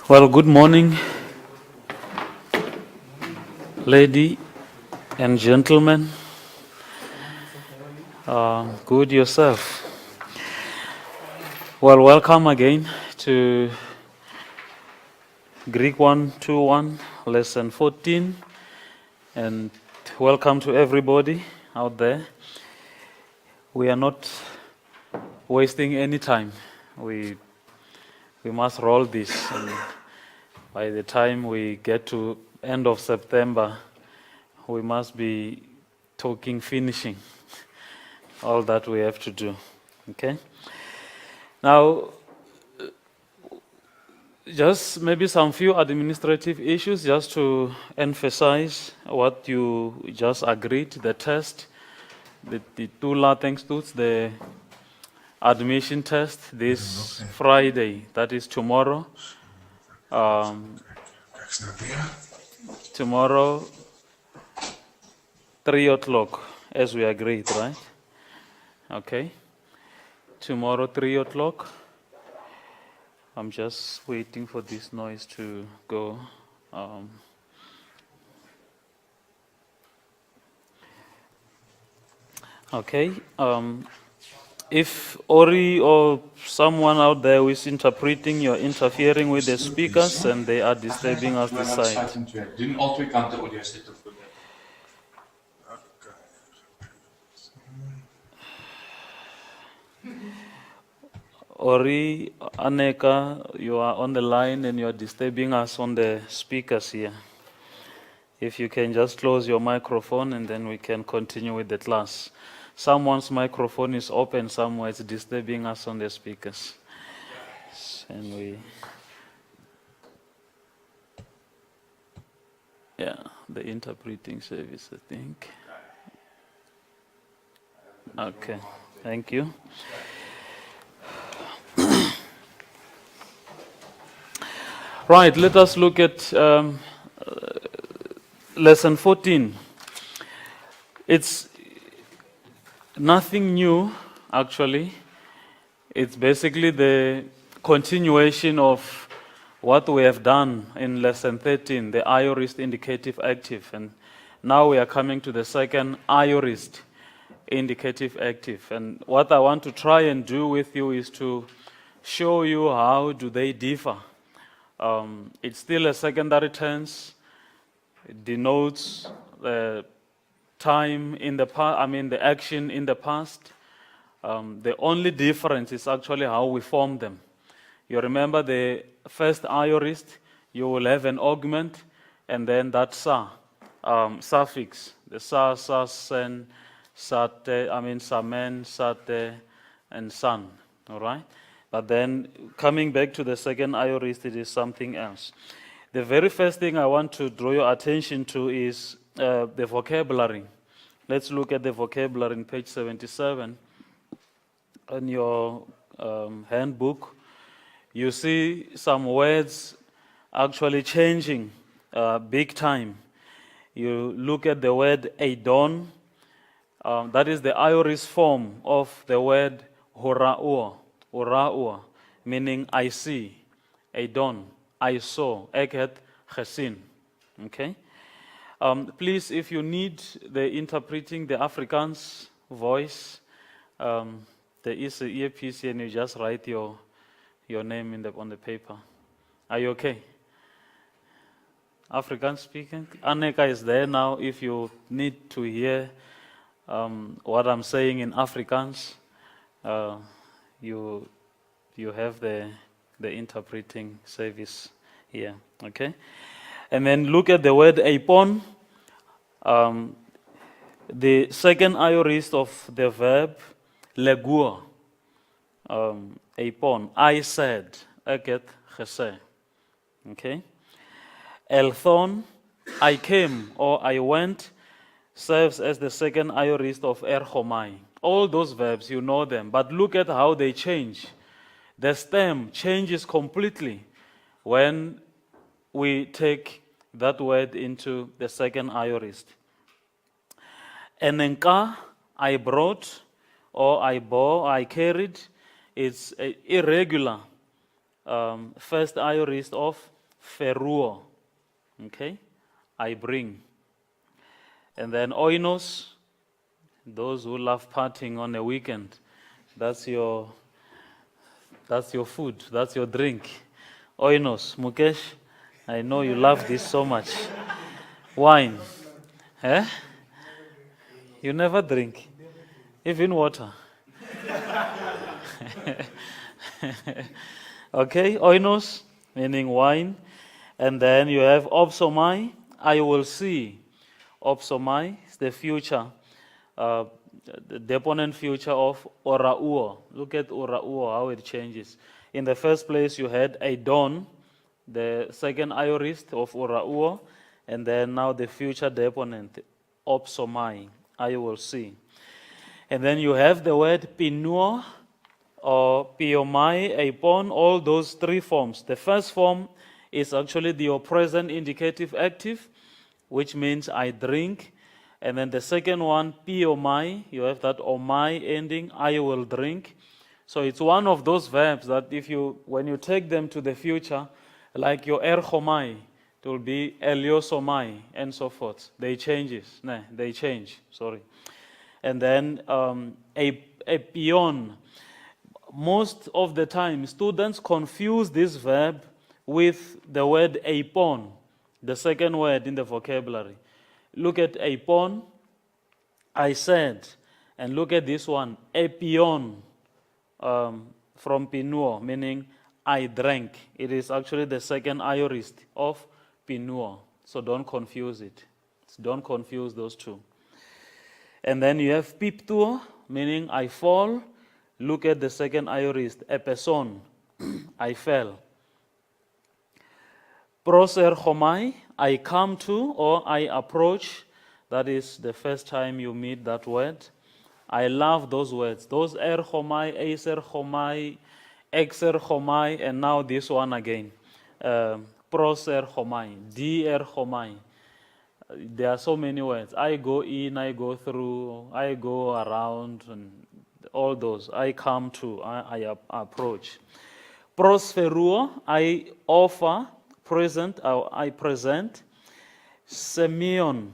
Well, good morning, lady and gentlemen. Good yourself. Well, welcome again to Greek 121, lesson 14, and welcome to everybody out there. We are not wasting any time. We must roll this. And by the time we get to end of September, we must be finishing all that we have to do. Okay? Now, just maybe some few administrative issues just to emphasize what you just agreed, the test, the two Latin tools, the admission test this Friday, that is tomorrow. Tomorrow, 3 o'clock, as we agreed, right? Okay. Tomorrow, 3 o'clock. I'm just waiting for this noise to go. Okay. If Ori or someone out there who is interpreting, you're interfering with the speakers and they are disturbing us this side. Ori, Aneka, you are on the line and you're disturbing us on the speakers here. If you can just close your microphone and then we can continue with the class. Someone's microphone is open somewhere, it's disturbing us on the speakers. And the interpreting service, I think. Okay, thank you. Right, let us look at lesson 14. It's nothing new, actually. It's basically the continuation of what we have done in lesson 13, the aorist indicative active. And now we are coming to the second aorist indicative active. And what I want to try and do with you is to show you how do they differ. It's still a secondary tense. It denotes the time in the past, the action in the past. The only difference is actually how we form them. You remember the first aorist, you will have an augment, and then that sa, suffix, the sa, sen, sate, samen, sate, and san, all right? But then coming back to the second aorist, it is something else. The very first thing I want to draw your attention to is the vocabulary. Let's look at the vocabulary in page 77 in your handbook. You see some words actually changing big time. You look at the word Adon, that is the aorist form of the word Hora'ua, meaning I see, Adon, I saw, Eket Chesin. Okay? Please, if you need the interpreting the Afrikaans voice, there is an earpiece and you just write your name on the paper. Are you okay? Afrikaans speaking? Aneka is there now. If you need to hear what I'm saying in Afrikaans, you have the interpreting service here. Okay? And then look at the word apon. The second aorist of the verb legua. Apon. I said. Eket chese. Okay? Elthon. I came or I went serves as the second aorist of erchomai. All those verbs, you know them, but look at how they change. The stem changes completely when we take that word into the second aorist. Enenka, I brought, or I bore, I carried, it's irregular first aorist of feruo. Okay, I bring. And then oinos, those who love partying on a weekend, that's your food, that's your drink. Oinos, Mukesh, I know you love this so much. Wine. Eh? You never drink? Even water? Okay, oinos, meaning wine. And then you have opsomai, I will see. Opsomai is the future, the deponent future of orauo. Look at orauo, how it changes. In the first place, you had a dawn, the second aorist of orauo, and then now the future deponent, opsomai, I will see. And then you have the word pinuo or piomai, eipon, all those three forms. The first form is actually the present indicative active, which means I drink. And then the second one, piomai, you have that omai ending, I will drink. So it's one of those verbs that when you take them to the future, like your erchomai, it will be eliosomai, and so forth. They change. And then a pion. Most of the time, students confuse this verb with the word eipon, the second word in the vocabulary. Look at eipon, I said, and look at this one, epion, from pinuo, meaning I drank. It is actually the second aorist of pinuo, so don't confuse it. Don't confuse those two. And then you have piptuo, meaning I fall. Look at the second aorist, epeson, I fell. Proserchomai, I come to or I approach. That is the first time you meet that word. I love those words. Those erchomai, eiserchomai, exerchomai, and now this one again. Proserchomai, dierchomai. There are so many words. I go in, I go through, I go around, and all those. I come to, I approach. Prosferuo, I offer, present, I present. Semeion,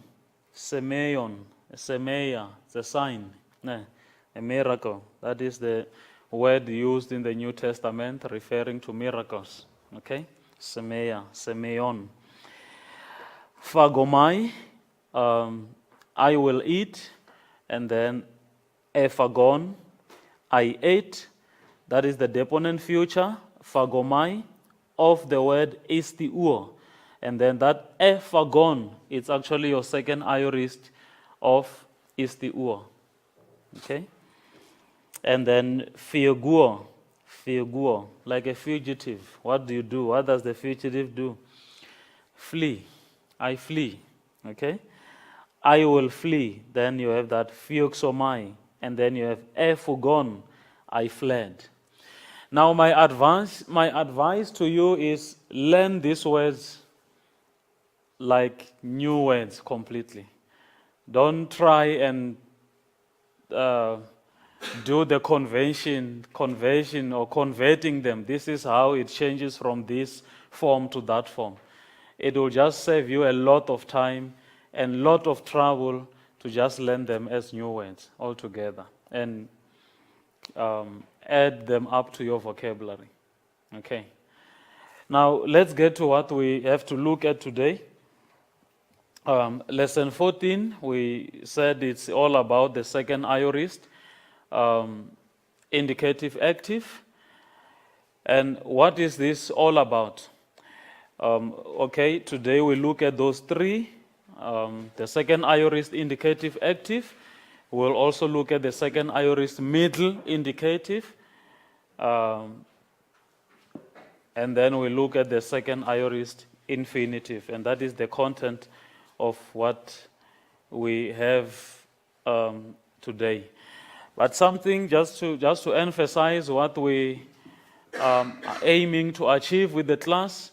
semeia, it's a sign, a miracle. That is the word used in the New Testament referring to miracles. Okay? Semeia, semeion. Phagomai, I will eat, and then ephagon, I ate. That is the deponent future, phagomai, of the word istiuo. And then that ephagon, it's actually your second aorist of istiuo. Okay? And then fieguo, like a fugitive. What do you do? What does the fugitive do? Flee. I flee. Okay? I will flee. Then you have that phioxomai. And then you have ephugon, I fled. Now my advice to you is learn these words like new words completely. Don't try and do the conversion or converting them. This is how it changes from this form to that form. It will just save you a lot of time and a lot of trouble to just learn them as new words altogether and add them up to your vocabulary. Okay. Now let's get to what we have to look at today. Lesson 14, we said it's all about the second aorist, indicative active. And what is this all about? Okay, today we look at those three. The second aorist indicative active. We'll also look at the second aorist middle indicative. And then we look at the second aorist infinitive. And that is the content of what we have today. But something just to emphasize what we are aiming to achieve with the class.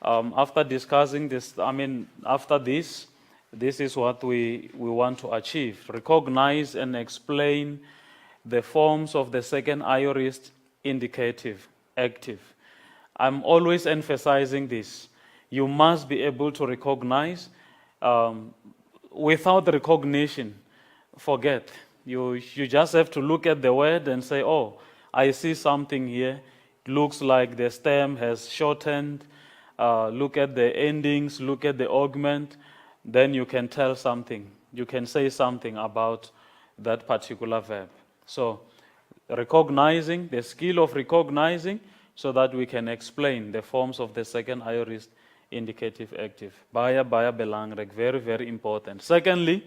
After discussing this, after this is what we want to achieve. Recognize and explain the forms of the second aorist indicative active. I'm always emphasizing this. You must be able to recognize. Without recognition, forget. You just have to look at the word and say, oh, I see something here. It looks like the stem has shortened. Look at the endings, look at the augment. Then you can tell something. You can say something about that particular verb. So, recognizing, the skill of recognizing, so that we can explain the forms of the second aorist indicative active. Baie belangrijk, very, very important. Secondly,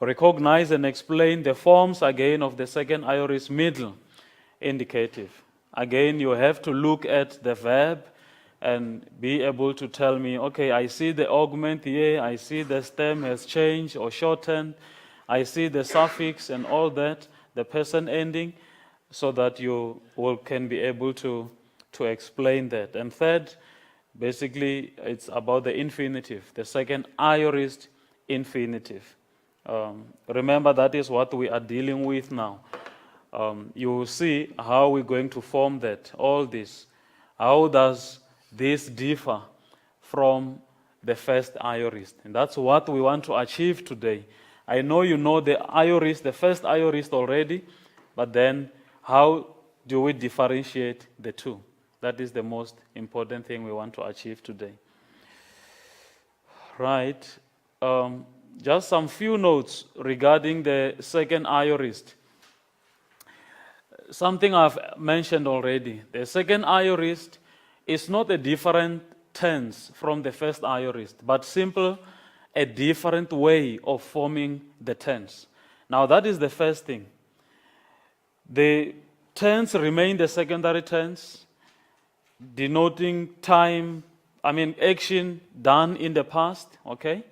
recognize and explain the forms again of the second aorist middle indicative. Again, you have to look at the verb and be able to tell me, okay, I see the augment here, I see the stem has changed or shortened, I see the suffix and all that, the person ending, so that you can be able to explain that. And third, basically, it's about the infinitive, the second aorist infinitive. Remember, that is what we are dealing with now. You will see how we're going to form that, all this. How does this differ from the first aorist? And that's what we want to achieve today. I know you know the aorist, the first aorist already, but then how do we differentiate the two? That is the most important thing we want to achieve today. Right. Just some few notes regarding the second aorist. Something I've mentioned already. The second aorist is not a different tense from the first aorist, but simple a different way of forming the tense. Now that is the first thing. The tense remain the secondary tense, denoting time, action done in the past, okay?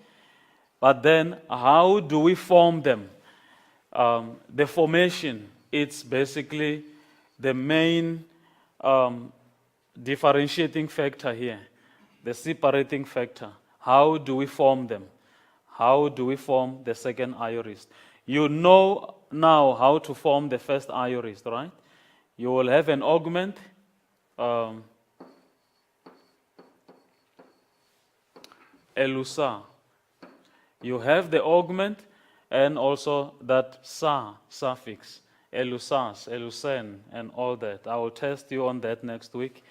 But then, how do we form them? The formation, it's basically the main differentiating factor here, the separating factor. How do we form them? How do we form the second aorist? You know now how to form the first aorist, right? You will have an augment, elusa. You have the augment and also that sa suffix, elusas, elusen, and all that. I will test you on that next week.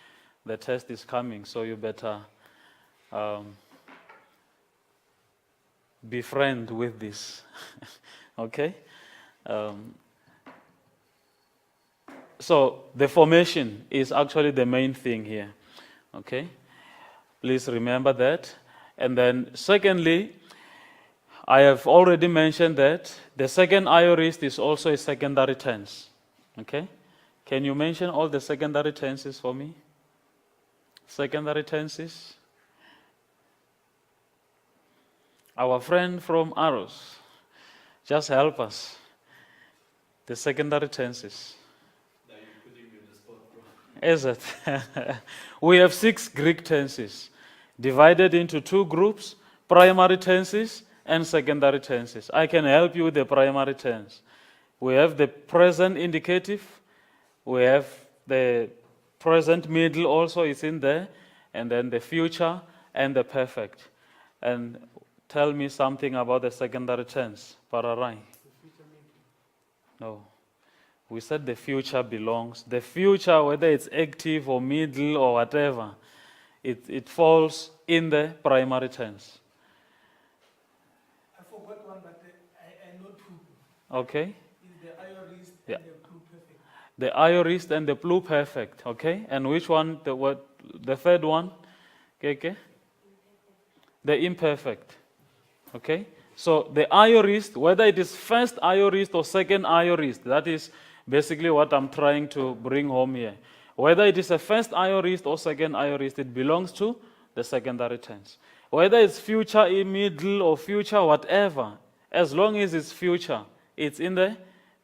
The test is coming, so you better befriend with this. Okay? So the formation is actually the main thing here. Okay? Please remember that. And then secondly, I have already mentioned that the second aorist is also a secondary tense. Okay? Can you mention all the secondary tenses for me? Secondary tenses? Our friend from Aros, just help us. The secondary tenses. Now you're putting me in the spot, bro. Is it? We have 6 Greek tenses, divided into 2 groups, primary tenses and secondary tenses. I can help you with the primary tense. We have the present indicative, we have the present middle also is in there, and then the future and the perfect. And tell me something about the secondary tense, Pararai. No. We said the future belongs. The future, whether it's active or middle or whatever, it falls in the primary tense. I forgot one, but I know 2. Okay? Is the aorist Yeah. and the pluperfect. The aorist and the pluperfect. Okay? And which one? The third one? Okay? The imperfect. Okay? So the aorist, whether it is first aorist or second aorist, that is basically what I'm trying to bring home here. Whether it is a first aorist or second aorist, it belongs to the secondary tense. Whether it's future, middle, or future, whatever, as long as it's future, it's in the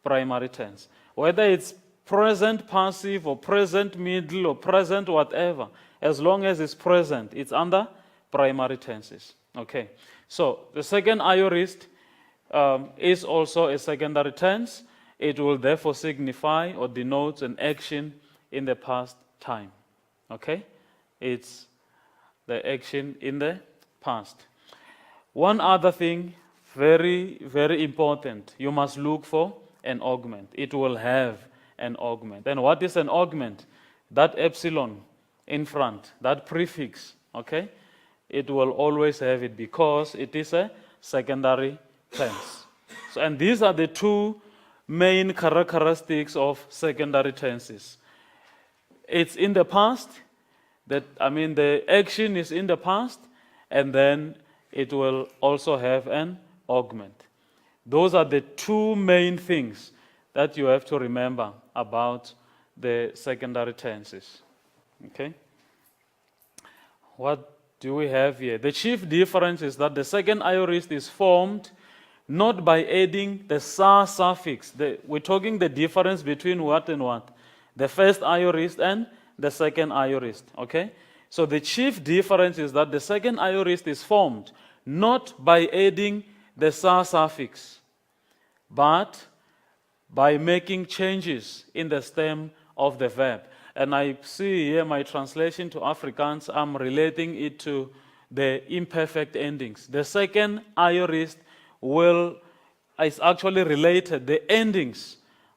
primary tense. Whether it's present passive or present middle or present whatever, as long as it's present, it's under primary tenses. Okay. So the second aorist is also a secondary tense. It will therefore signify or denote an action in the past time. Okay? It's the action in the past. One other thing, very, very important, you must look for an augment. It will have an augment. And what is an augment? That epsilon in front, that prefix, okay? It will always have it because it is a secondary tense. So, and these are the two main characteristics of secondary tenses. It's in the past, the action is in the past, and then it will also have an augment. Those are the two main things that you have to remember about the secondary tenses. Okay? What do we have here? The chief difference is that the second aorist is formed not by adding the sa suffix. We're talking the difference between what and what? The first aorist and the second aorist. Okay? So the chief difference is that the second aorist is formed not by adding the sa suffix, but by making changes in the stem of the verb. And I see here my translation to Afrikaans, I'm relating it to the imperfect endings. The second aorist is actually related. The endings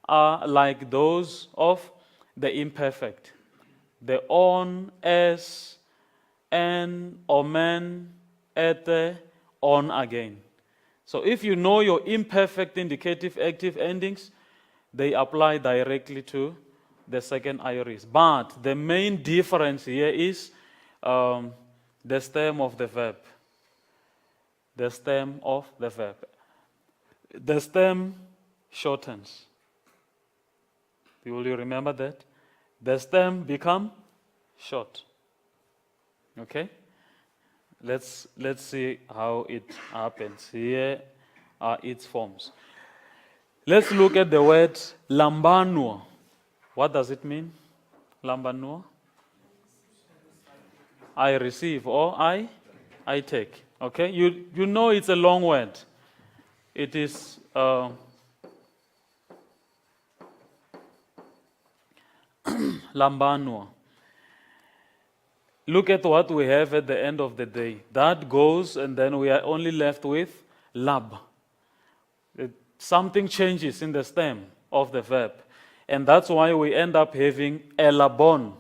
are like those of the imperfect. The on, as, en, omen, ete, on again. So if you know your imperfect indicative active endings, they apply directly to the second aorist. But the main difference here is the stem of the verb. The stem of the verb. The stem shortens. Will you remember that? The stem become short. Okay? Let's see how it happens. Here are its forms. Let's look at the word lambanua. What does it mean? Lambanua? I receive or I take. Okay? You know it's a long word. It is lambanua. Look at what we have at the end of the day. That goes, and then we are only left with lab. Something changes in the stem of the verb. And that's why we end up having elabon.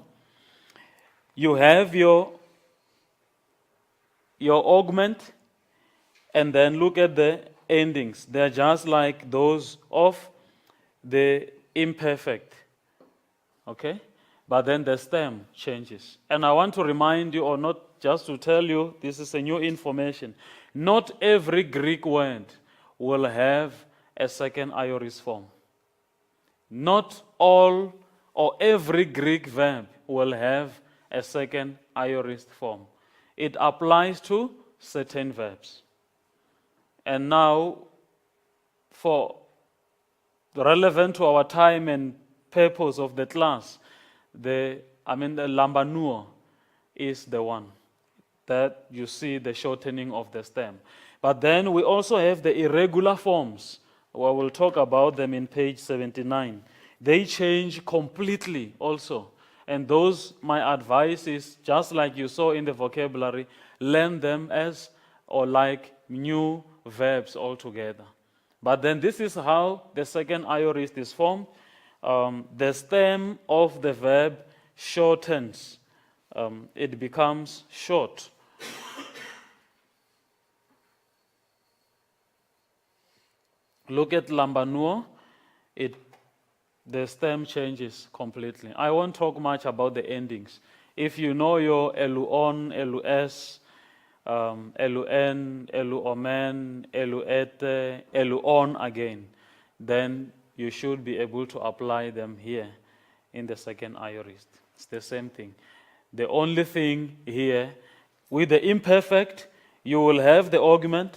You have your augment, and then look at the endings. They're just like those of the imperfect. Okay? But then the stem changes. And I want to remind you, or not just to tell you, this is a new information. Not every Greek word will have a second aorist form. Not all or every Greek verb will have a second aorist form. It applies to certain verbs. And now, for relevant to our time and purpose of the class, the lambanua is the one that you see the shortening of the stem. But then we also have the irregular forms. Well, we'll talk about them in page 79. They change completely also. And those, my advice is, just like you saw in the vocabulary, learn them as or like new verbs altogether. But then this is how the second aorist is formed. The stem of the verb shortens. It becomes short. Look at lambanua. The stem changes completely. I won't talk much about the endings. If you know your eluon, elus, elun, eluomen, eluete, eluon again, then you should be able to apply them here in the second aorist. It's the same thing. The only thing here, with the imperfect, you will have the augment.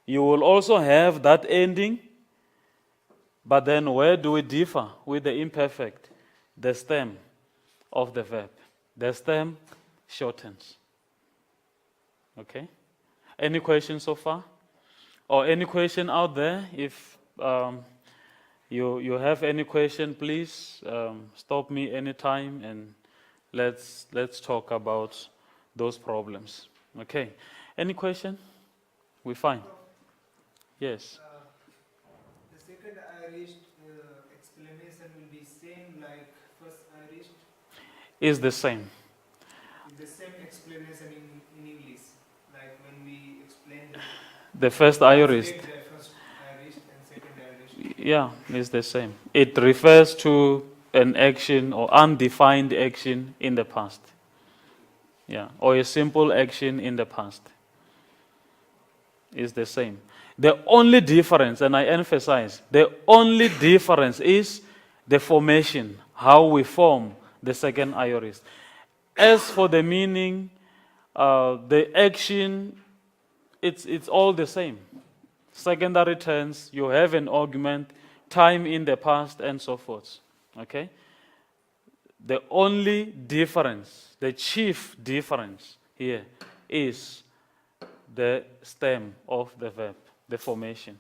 You will also have that ending. But then where do we differ with the imperfect? The stem of the verb. The stem shortens. Okay? Any questions so far? Or any question out there? If you have any question, please stop me anytime and let's talk about those problems. Okay. Any question? We fine? Yes. The second Irish explanation will be same like first Irish. Is the same. Is the same explanation in English, like when we explain The first aorist. translate the first Irish and second Irish. Yeah, it's the same. It refers to an action or undefined action in the past. Yeah, or a simple action in the past. Is the same. The only difference, and I emphasize, the only difference is the formation, how we form the second aorist. As for the meaning, the action, it's all the same. Secondary tense, you have an argument, time in the past, and so forth. Okay? The only difference, the chief difference here is the stem of the verb, the formation.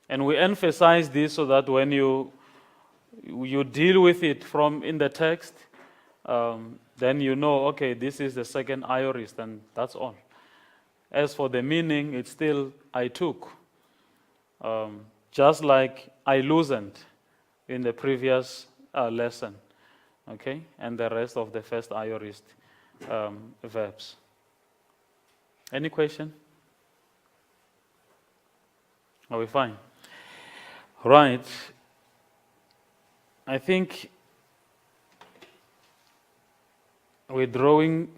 And we emphasize this so that when you deal with it from in the text, then you know, okay, this is the second aorist, and that's all. As for the meaning, it's still I took. Just like I loosened in the previous lesson, okay, and the rest of the first aorist verbs. Any question? Are we fine? Right. I think we're drawing.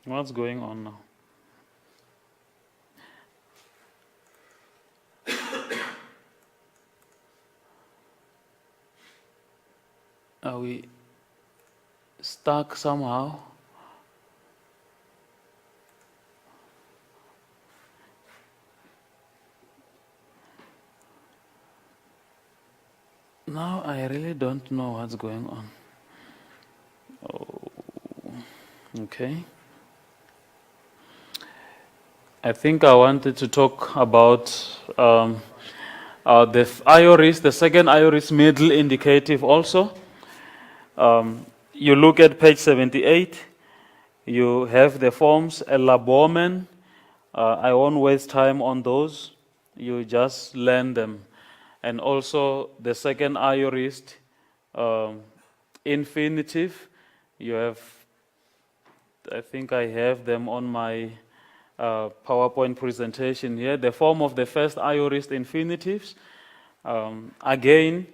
What's going on now? Are we stuck somehow? Now I really don't know what's going on. Oh, okay. I think I wanted to talk about the aorist, the second aorist middle indicative also. You look at page 78, you have the forms elabomen. I won't waste time on those. You just learn them. And also the second aorist infinitive. You have, I think I have them on my PowerPoint presentation here. The form of the first aorist infinitives. Again,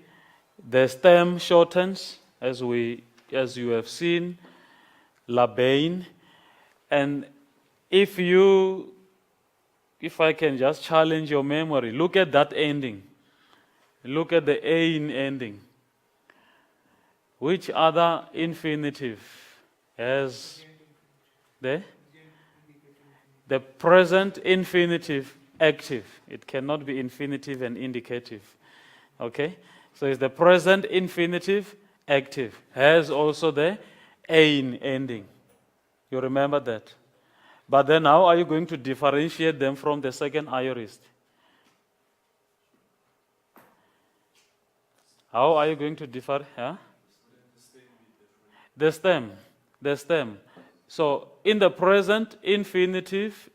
the stem shortens as you have seen, labain. And if I can just challenge your memory, look at that ending. Look at the Ein ending. Which other infinitive has the present infinitive active? It cannot be infinitive and indicative. Okay? So it's the present infinitive active. Has also the Ein ending. You remember that? But then how are you going to differentiate them from the second aorist? How are you going to differ? Huh? The stem. So in the present infinitive,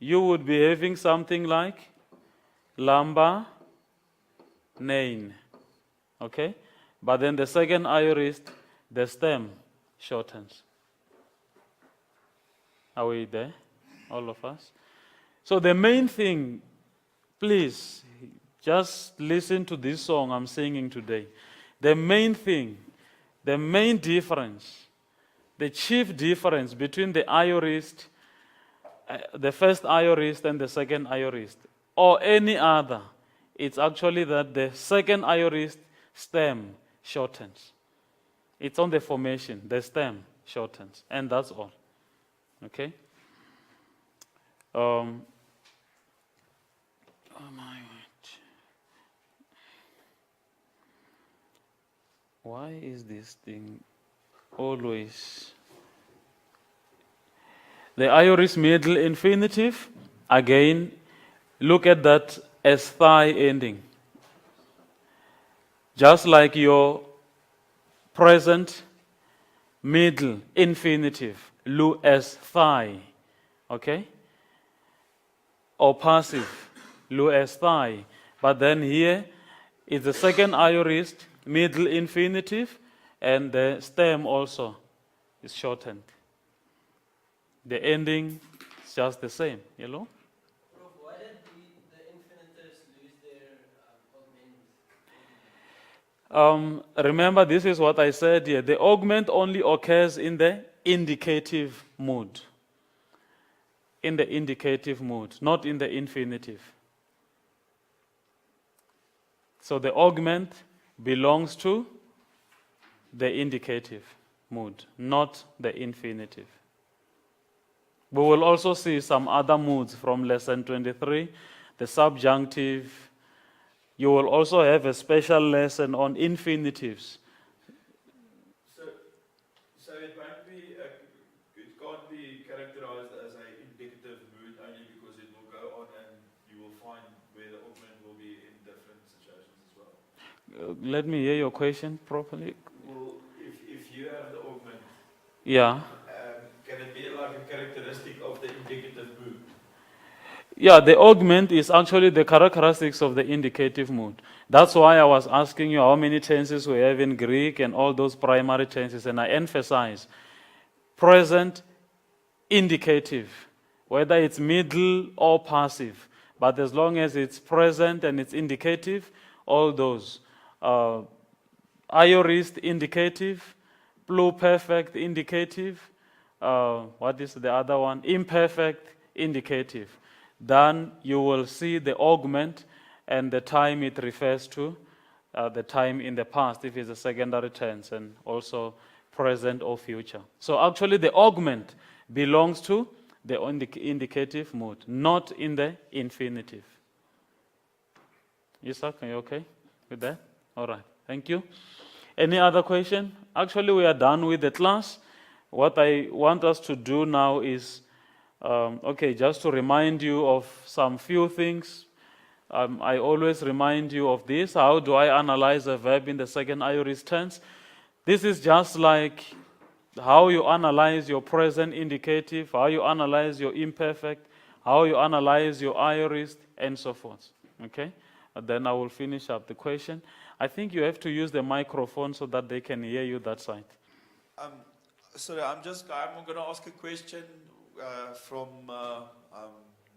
you would be having something like lamba, nein. Okay? But then the second aorist, the stem shortens. Are we there? All of us? So the main thing, please, just listen to this song I'm singing today. The main thing, the main difference, the chief difference between the aorist, the first aorist and the second aorist, or any other, it's actually that the second aorist stem shortens. It's on the formation, the stem shortens, and that's all. Okay? Oh my God. Why is this thing always... The aorist middle infinitive, again, look at that as thigh ending. Just like your present middle, infinitive, lu as thigh, okay? Or passive, lu as thigh. But then here is the second aorist, middle infinitive, and the stem also is shortened. The ending is just the same, you know? Prof, why did the infinitives lose their augment? Remember, this is what I said here. The augment only occurs in the indicative mood. In the indicative mood, not in the infinitive. So the augment belongs to the indicative mood, not the infinitive. We will also see some other moods from lesson 23, the subjunctive. You will also have a special lesson on infinitives. So it won't be, it can't be characterized as an indicative mood only because it will go on and you will find where the augment will be in different situations as well. Let me hear your question properly. Well, if you have the augment, Yeah. can it be like a characteristic of the indicative mood? Yeah, the augment is actually the characteristics of the indicative mood. That's why I was asking you how many tenses we have in Greek and all those primary tenses, and I emphasize present indicative, whether it's middle or passive. But as long as it's present and it's indicative, all those. Aorist indicative, pluperfect indicative, what is the other one? Imperfect indicative. Then you will see the augment and the time it refers to, the time in the past if it's a secondary tense, and also present or future. So actually the augment belongs to the indicative mood, not in the infinitive. Isaac, are you okay with that? All right, thank you. Any other question? Actually, we are done with the class. What I want us to do now is, just to remind you of some few things. I always remind you of this. How do I analyze a verb in the second aorist tense? This is just like how you analyze your present indicative, how you analyze your imperfect, how you analyze your aorist, and so forth. Okay? And then I will finish up the question. I think you have to use the microphone so that they can hear you that side. Sorry, I'm going to ask a question from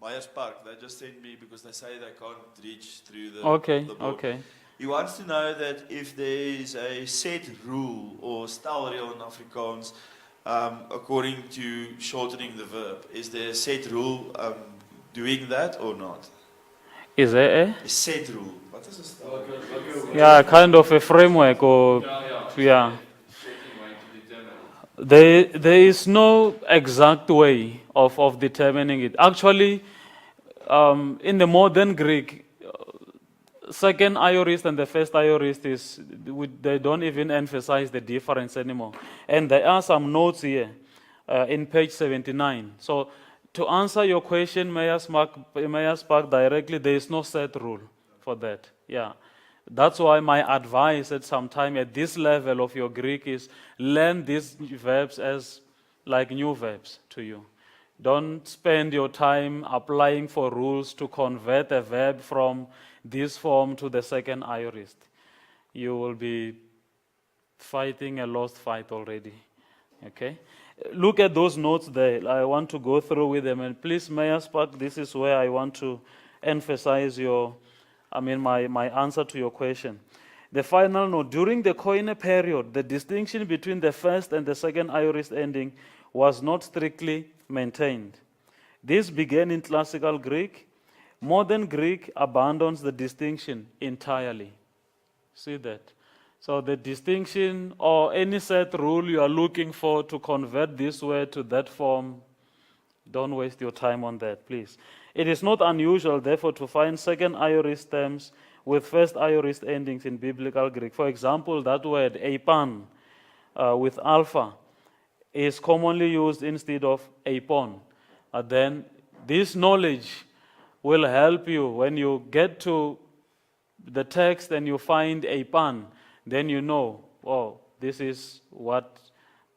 Myers Park. They just sent me because they say they can't reach through the board. Okay. He wants to know that if there is a set rule or stelreël in Afrikaans according to shortening the verb, is there a set rule doing that or not? Is there A set rule. What is a stelreël? Yeah, kind of a framework or yeah. There is no exact way of determining it. Actually, in the modern Greek, second aorist and the first aorist they don't even emphasize the difference anymore. And there are some notes here in page 79. So to answer your question, Myers Park directly, there is no set rule for that. Yeah. That's why my advice at some time at this level of your Greek is learn these verbs as like new verbs to you. Don't spend your time applying for rules to convert a verb from this form to the second aorist. You will be fighting a lost fight already. Okay? Look at those notes there. I want to go through with them. And please, Myers Park, this is where I want to emphasize my answer to your question. The final note, during the Koine period, the distinction between the first and the second aorist ending was not strictly maintained. This began in classical Greek. Modern Greek abandons the distinction entirely. See that? So the distinction or any set rule you are looking for to convert this word to that form, don't waste your time on that, please. It is not unusual, therefore, to find second aorist terms with first aorist endings in biblical Greek. For example, that word epan with alpha is commonly used instead of apon. Then this knowledge will help you when you get to the text and you find epan, then you know, oh, this is what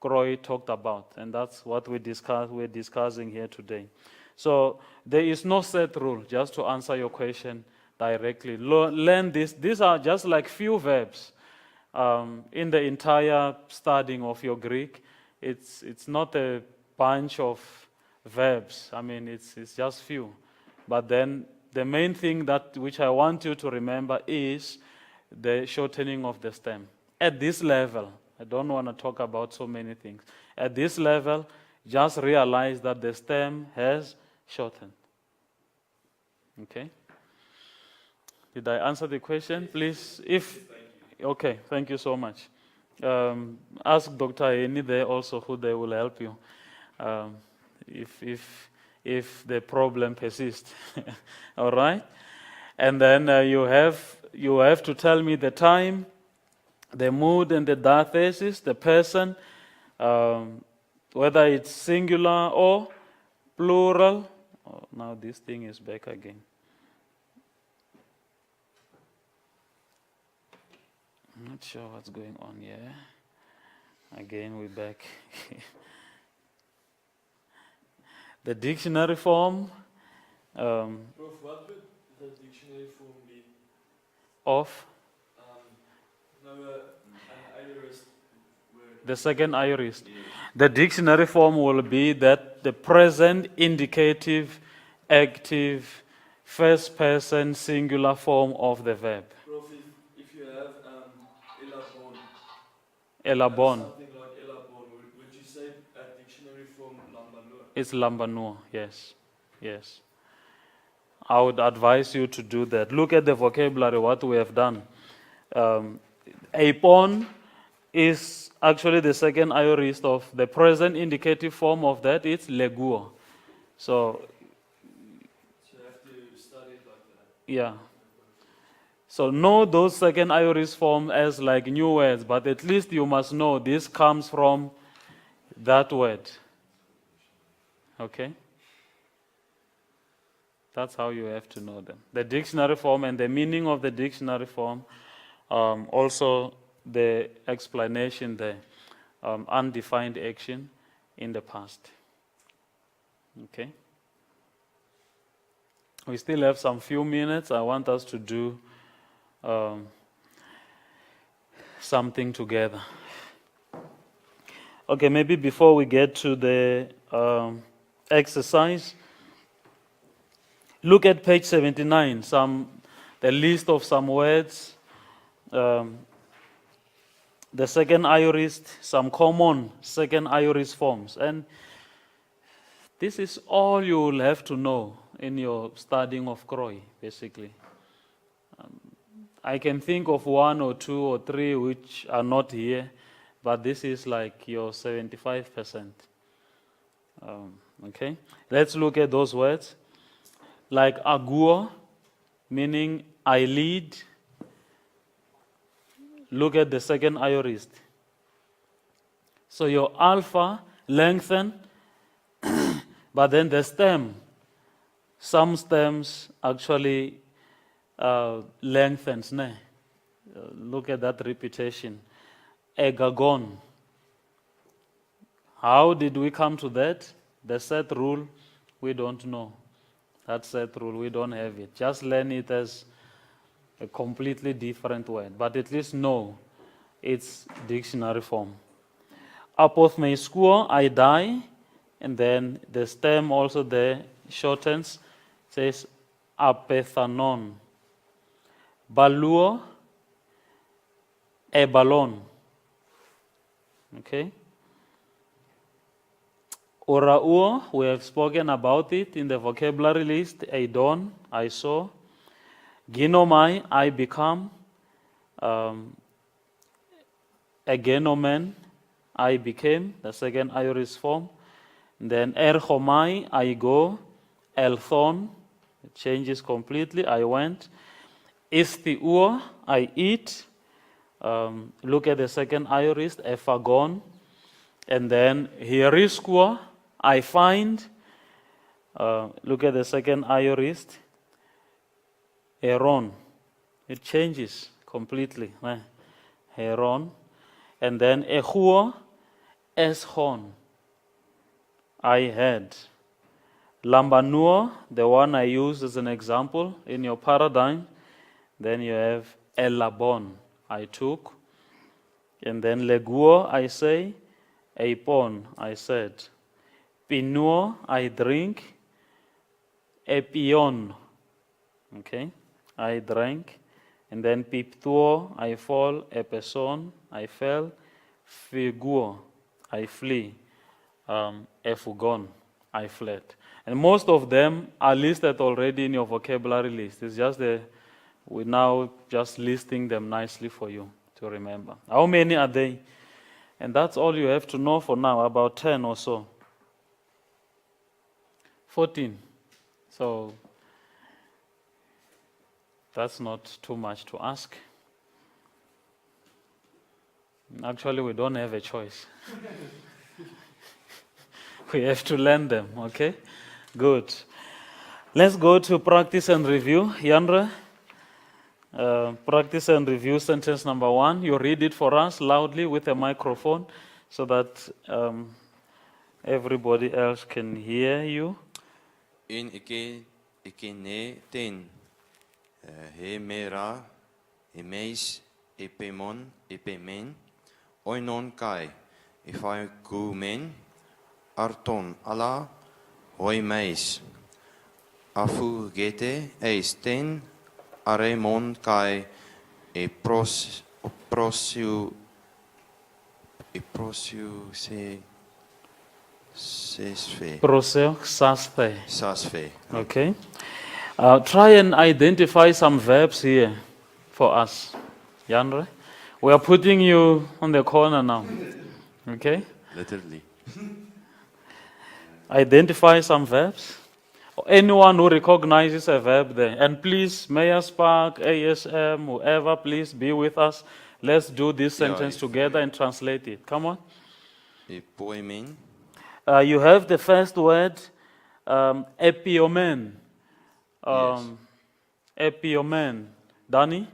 Croy talked about, and that's what we're discussing here today. So there is no set rule, just to answer your question directly. Learn this. These are just like few verbs in the entire studying of your Greek. It's not a bunch of verbs. I mean, it's just few. But then the main thing that which I want you to remember is the shortening of the stem. At this level, I don't want to talk about so many things. At this level, just realize that the stem has shortened. Okay? Did I answer the question? Please, if... Okay, thank you so much. Ask Dr. Eni there also who they will help you if the problem persists. All right? And then you have to tell me the time, the mood and the diathesis, the person, whether it's singular or plural. Oh, now this thing is back again. I'm not sure what's going on here. Again, we're back. The dictionary form. Prof, what would the dictionary form be? Of An aorist word. the second aorist. The dictionary form will be that the present indicative, active, first person singular form of the verb. Prof, if you have elabon, Elabon. something like elabon, would you say at dictionary form lambanua? It's lambanua, yes. Yes. I would advise you to do that. Look at the vocabulary, what we have done. Apon is actually the second aorist of the present indicative form of that. It's leguo. So, So you have to study it like that. yeah. So know those second aorist form as like new words, but at least you must know this comes from that word. Okay? That's how you have to know them. The dictionary form and the meaning of the dictionary form, also the explanation there, undefined action in the past. Okay? We still have some few minutes. I want us to do something together. Okay, maybe before we get to the exercise, look at page 79, the list of some words, the second aorist, some common second aorist forms. And this is all you will have to know in your studying of Croy, basically. I can think of 1 or 2 or 3 which are not here, but this is like your 75%. Okay, let's look at those words. Like aguo, meaning I lead. Look at the second aorist. So your alpha lengthen, but then the stem, some stems actually lengthens. Look at that repetition. Egagon. How did we come to that? The set rule, we don't know. That set rule, we don't have it. Just learn it as a completely different word, but at least know its dictionary form. Apothmeiskuo, I die, and then the stem also there shortens, says apethanon. Baluo, ebalon. Okay? Orauo, we have spoken about it in the vocabulary list. Eidon, I saw. Ginomai, I become. Egenomen, I became, the second aorist form. Then erchomai, I go. Elthon, it changes completely, I went. Istiuo, I eat. Look at the second aorist, ephagon. And then hieriskuo, I find. Look at the second aorist, heron. It changes completely. Heron. And then echuo, Eshon, I had. Lambanua, the one I used as an example in your paradigm. Then you have Elabon, I took. And then Leguo, I say. Eipon, I said. Pinuo, I drink. Epion, okay, I drank. And then Piptuo, I fall. Epeson, I fell. Figuo, I flee. Efugon, I fled. And most of them are listed already in your vocabulary list. It's just we're now just listing them nicely for you to remember. How many are they? And that's all you have to know for now, about 10 or so. 14. So that's not too much to ask. Actually, we don't have a choice. We have to learn them, okay? Good. Let's go to practice and review. Yandra, practice and review sentence number 1. You read it for us loudly with a microphone so that everybody else can hear you. In ne ten he mera emeis epemon epemen oinon kai ifai kumen arton ala hoi meis afu gete eis ten aremon kai e prosiu se sesfe Proseo saspe. sasfe. Okay. Try and identify some verbs here for us. Yandre, we are putting you on the corner now. Okay? Literally. Identify some verbs. Anyone who recognizes a verb there. And please, Mayor Spark, ASM, whoever, please be with us. Let's do this Yeah, sentence together and translate it. Come on. E poemen You have the first word, epiomen. Epiomen. Danny,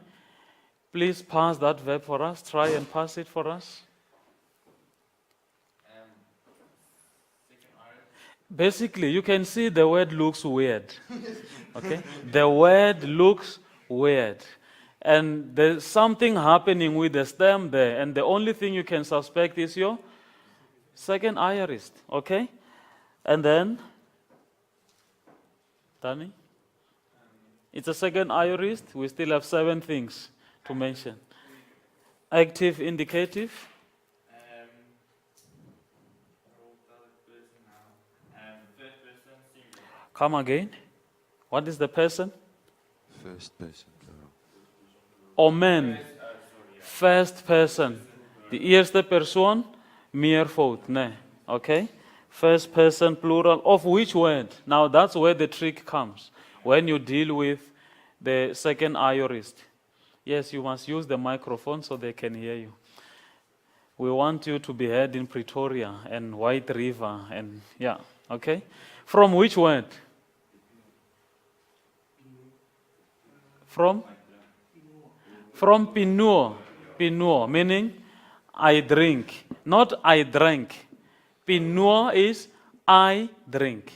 please pass that verb for us. Try and pass it for us. Basically, you can see the word looks weird. Okay? The word looks weird. And there's something happening with the stem there, and the only thing you can suspect is your second aorist. Okay? And then, Danny? It's a second aorist. We still have 7 things to mention. Active, indicative. Come again. What is the person? first person plural. Omen. First person. The eerste persoon, meervoud. Nee. Okay? First person plural of which word? Now that's where the trick comes. When you deal with the second aorist. Yes, you must use the microphone so they can hear you. We want you to be heard in Pretoria and White River and yeah, okay? From which word? From pinuo. Pinuo, meaning I drink. Not I drank. Pinuo is I drink.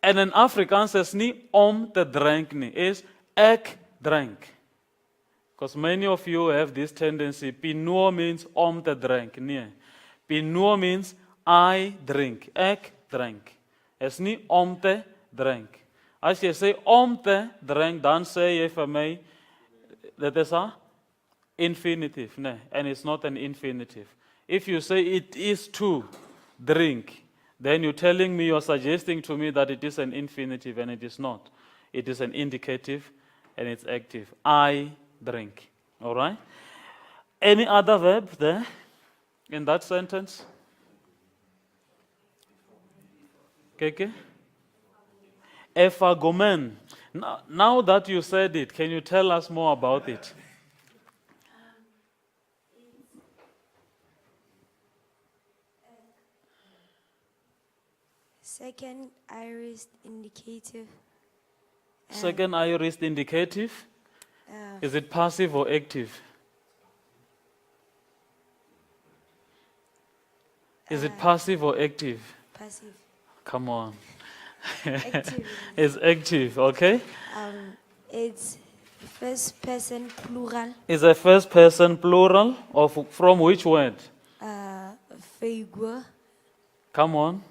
En in Afrikaans is nie om te drink nie, is ek drink. Because many of you have this tendency, pinuo means om te drink. Nee. Pinuo means I drink. Ek drink. Is nie om te drink. As jy sê om te drink, dan sê jy vir my, that is a infinitive. Nee, and it's not an infinitive. If you say it is to drink, then you're telling me, you're suggesting to me that it is an infinitive, and it is not. It is an indicative, and it's active. I drink. All right? Any other verb there in that sentence? Keke? Ephagomen. Now that you said it, can you tell us more about it? Second aorist indicative. Second aorist indicative. Is it passive or active? Is it passive or active? Passive. Come on. Active. It's active, okay? It's first person plural. Is a first person plural of from which word? Figure. Come on.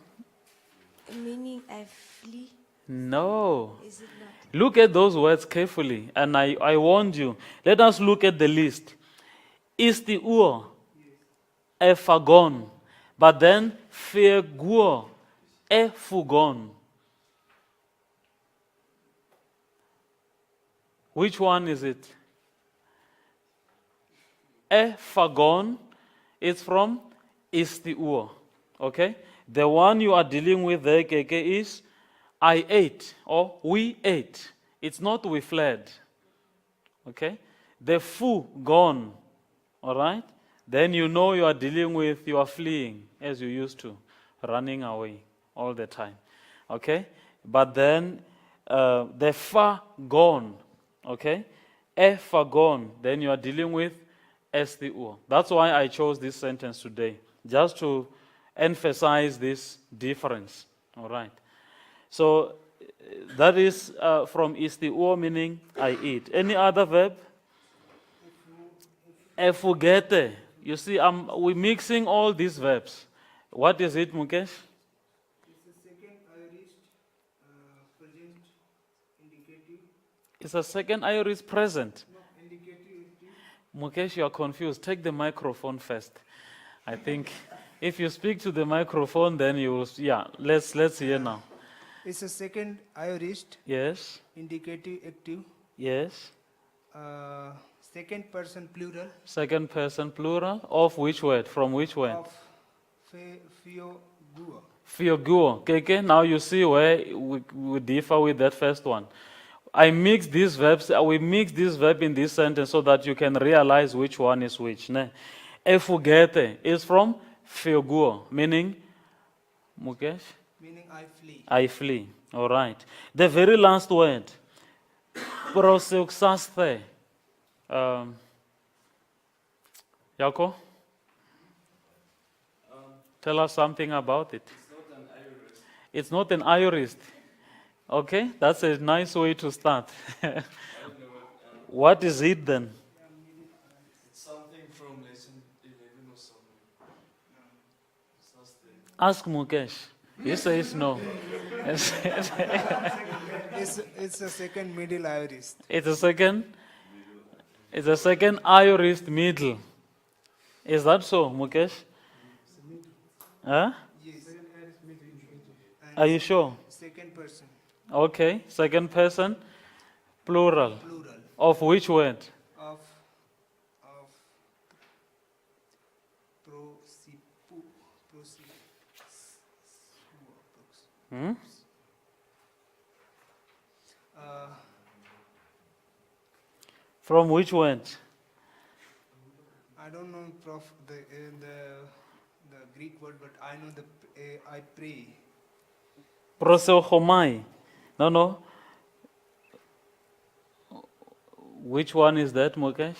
Meaning I flee. No. Is it not? Look at those words carefully, and I warned you. Let us look at the list. Is the ur, efagon, but then fegur, efugon. Which one is it? Efagon is from istiur. Okay? The one you are dealing with there, KK, is I ate or we ate. It's not we fled. Okay? The fu gone. All right? Then you know you are dealing with, you are fleeing as you used to, running away all the time. Okay? But then the fa gone. Okay? Fa gone. Then you are dealing with STU. That's why I chose this sentence today, just to emphasize this difference. All right. So that is from istiur, meaning I eat. Any other verb? Efugete. You see, we're mixing all these verbs. What is it, Mukesh? It's a second aorist present indicative. It's a second aorist present. No, indicative. Mukesh, you are confused. Take the microphone first. I think if you speak to the microphone, then you will. Yeah, let's hear now. It's a second aorist Yes. indicative active. Yes. Second person plural Second person plural of which word? From which word? of Fiogua. Fioguo. Okay. Now you see where we differ with that first one. I mix these verbs. We mix this verb in this sentence so that you can realize which one is which. Ne? Efugete is from Fioguo, meaning Mukesh. Meaning I flee. I flee. All right. The very last word, proseuxaste. Yako? Tell us something about it. It's not an aorist. Okay, that's a nice way to start. What is it then? It's something from lesson 11 or something. Ask Mukesh. He says no. It's a second middle aorist. It's a second aorist middle. Is that so, Mukesh? Huh? Yes. Are you sure? Second person Okay, second person, plural. plural Of which word? of prosipu. Hmm? From which word? I don't know, Prof. The Greek word, but I know I pray. Proseuchomai. No. Which one is that, Mukesh?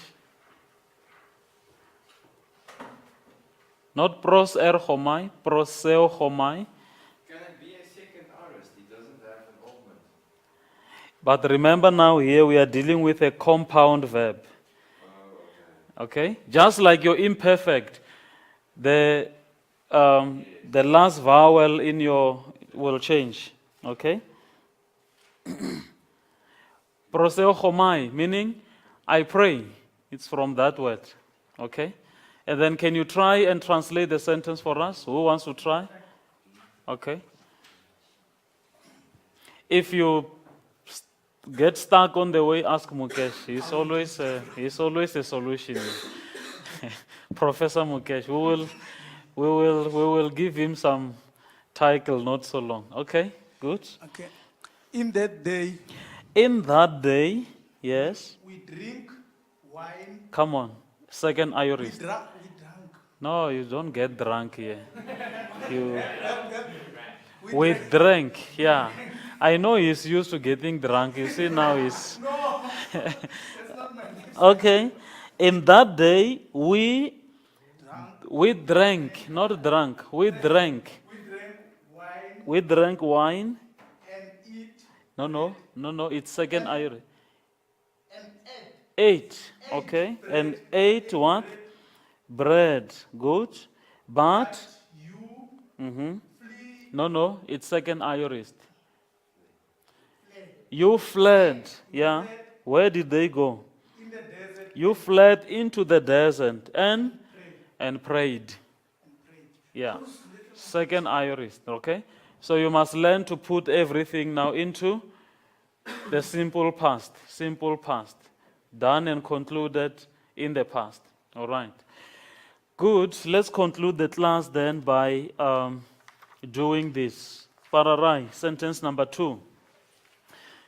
Not proserchomai, proseuchomai. Can it be a second aorist? He doesn't have an augment. But remember now here we are dealing with a compound verb. Okay? Just like your imperfect, the last vowel in your will change. Okay? Proseuchomai, meaning I pray. It's from that word. Okay? And then can you try and translate the sentence for us? Who wants to try? Okay. If you get stuck on the way, ask Mukesh. He's always a solution. Professor Mukesh. We will give him some title not so long. Okay, good. Okay. In that day, In that day, yes. we drink wine. Come on. Second We aorist. drank. No, you don't get drunk here. We drank, yeah. I know he's used to getting drunk. You see now he's okay. In that day we We drank, not drunk. We drank. We drank wine We drank wine. and eat No. It's second iris. and ate. Ate. Okay. And ate what? Bread. Good. But. You Mhm. flee. No. It's second iris. Fled. You fled. Yeah. Where did they go? In the desert. You fled into the desert and Prayed. prayed. And prayed. Yeah. Those little Second iris. Okay. So you must learn to put everything now into the simple past. Simple past. Done and concluded in the past. All right. Good. Let's conclude the class then by doing this. Pararai, sentence number 2.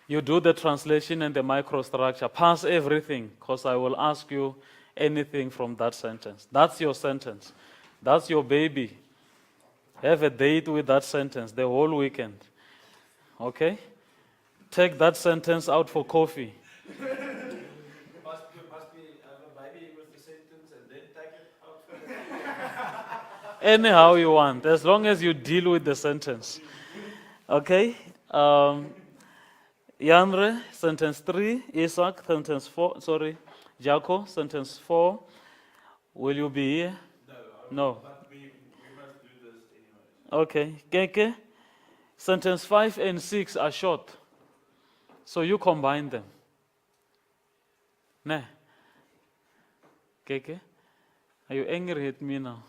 You do the translation and the microstructure. Pass everything, because I will ask you anything from that sentence. That's your sentence. That's your baby. Have a date with that sentence the whole weekend. Okay? Take that sentence out for coffee. Must be have a baby with the sentence and then take it out for Anyhow you want, as long as you deal with the sentence. Okay? Yanre, sentence 3. Isaac, sentence 4. Sorry. Jaco, sentence 4. Will you be here? No. But we must do this anyway. Okay. Keke, sentence 5 and 6 are short. So you combine them. Ne? Keke, are you angry at me now?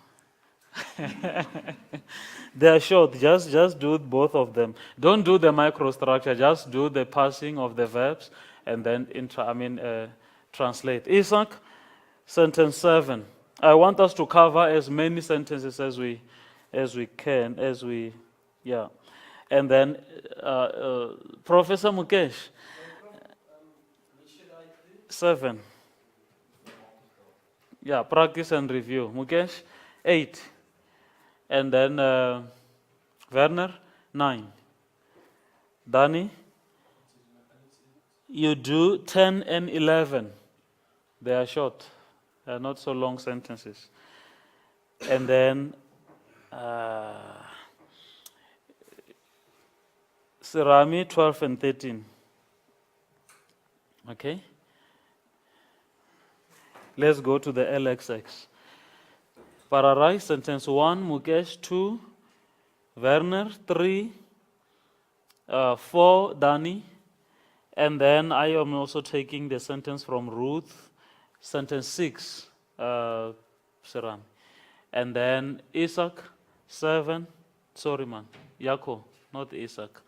They are short. Just do both of them. Don't do the microstructure. Just do the passing of the verbs and then translate. Isaac, sentence 7. I want us to cover as many sentences as we can. And then Professor Mukesh, Which should I do? 7. Yeah, practice and review. Mukesh, 8. And then Werner, 9. Dani, you do 10 and 11. They are short. They are not so long sentences. And then Sirami, 12 and 13. Okay? Let's go to the LXX. Pararai, sentence 1, Mukesh, 2, Werner, 3, 4, Dani, and then I am also taking the sentence from Ruth, sentence 6, Saram. And then Isaac, 7, sorry man, Yako, not Isaac.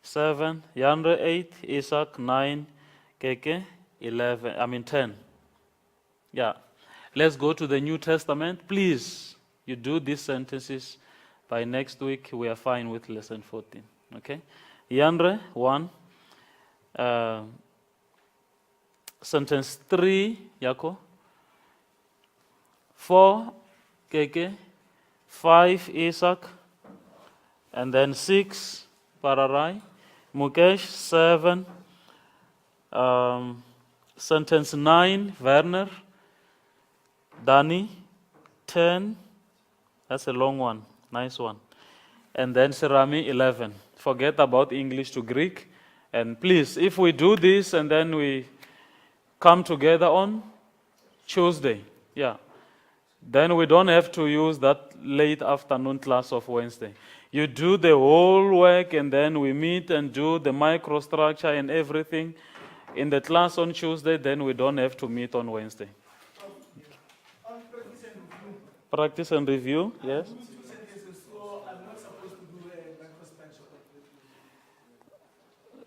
7, Yandre, 8, Isaac, 9, Keke, 10. Yeah. Let's go to the New Testament. Please, you do these sentences. By next week, we are fine with lesson 14. Okay? Yandre, 1. Sentence 3, Yako. 4, Keke. 5, Isaac. And then 6, Pararai. Mukesh, 7. Sentence 9, Werner. Dani, 10. That's a long one. Nice one. And then Serami, 11. Forget about English to Greek. And please, if we do this and then we come together on Tuesday, then we don't have to use that late afternoon class of Wednesday. You do the whole work and then we meet and do the microstructure and everything in the class on Tuesday, then we don't have to meet on Wednesday. On practice and review. Practice and review, yes? Do 2 sentences, so I'm not supposed to do a microstructure.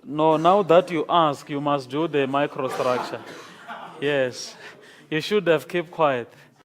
No, now that you ask, you must do the microstructure. Yes. You should have kept quiet.